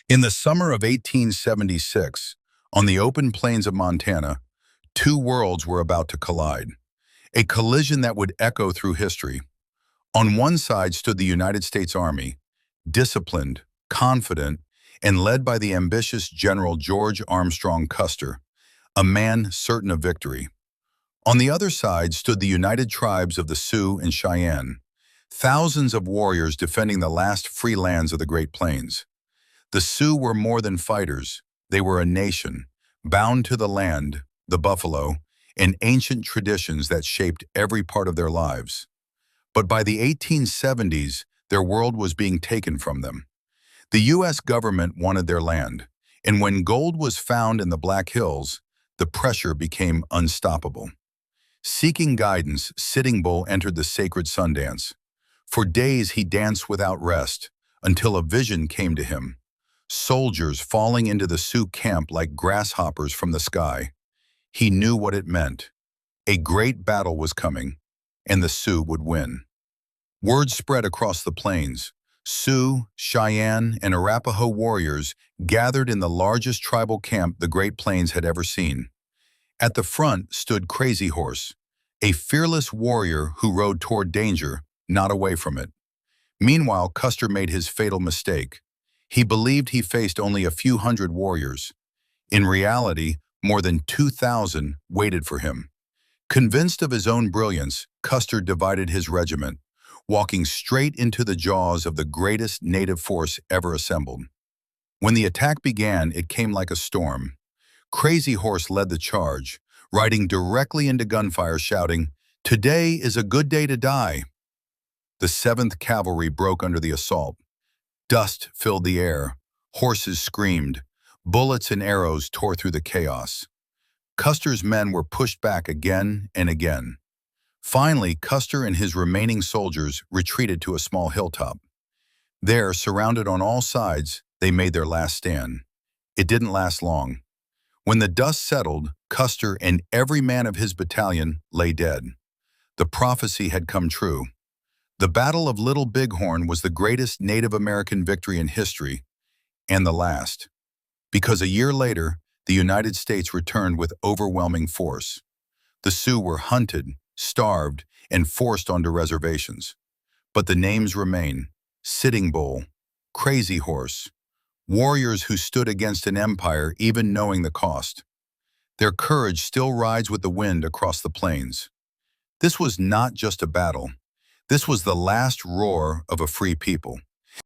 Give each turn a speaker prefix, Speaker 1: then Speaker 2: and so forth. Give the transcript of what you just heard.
Speaker 1: In the summer of 1876, on the open plains of Montana, two worlds were about to collide, a collision that would echo through history. On one side stood the United States Army, disciplined, confident, and led by the ambitious General George Armstrong Custer, a man certain of victory. On the other side stood the united tribes of the Sioux and Cheyenne, thousands of warriors defending the last free lands of the Great Plains. The Sioux were more than fighters. They were a nation, bound to the land, the buffalo, and ancient traditions that shaped every part of their lives. But by the 1870s, their world was being taken from them. The U.S. government wanted their land, and when gold was found in the Black Hills, the pressure became unstoppable. Seeking guidance, Sitting Bull entered the sacred Sundance. For days he danced without rest, until a vision came to him. Soldiers falling into the Sioux camp like grasshoppers from the sky. He knew what it meant. A great battle was coming, and the Sioux would win. Word spread across the plains. Sioux, Cheyenne, and Arapaho warriors gathered in the largest tribal camp the Great Plains had ever seen. At the front stood Crazy Horse, a fearless warrior who rode toward danger, not away from it. Meanwhile, Custer made his fatal mistake. He believed he faced only a few hundred warriors. In reality, more than 2,000 waited for him. Convinced of his own brilliance, Custer divided his regiment, walking straight into the jaws of the greatest native force ever assembled. When the attack began, it came like a storm. Crazy Horse led the charge, riding directly into gunfire, shouting, "Today is a good day to die." The 7th Cavalry broke under the assault. Dust filled the air, horses screamed, bullets and arrows tore through the chaos. Custer's men were pushed back again and again. Finally, Custer and his remaining soldiers retreated to a small hilltop. There, surrounded on all sides, they made their last stand. It didn't last long. When the dust settled, Custer and every man of his battalion lay dead. The prophecy had come true. The Battle of Little Bighorn was the greatest Native American victory in history, and the last, because a year later, the United States returned with overwhelming force. The Sioux were hunted, starved, and forced onto reservations. But the names remain: Sitting Bull, Crazy Horse, warriors who stood against an empire even knowing the cost. Their courage still rides with the wind across the plains. This was not just a battle. This was the last roar of a free people.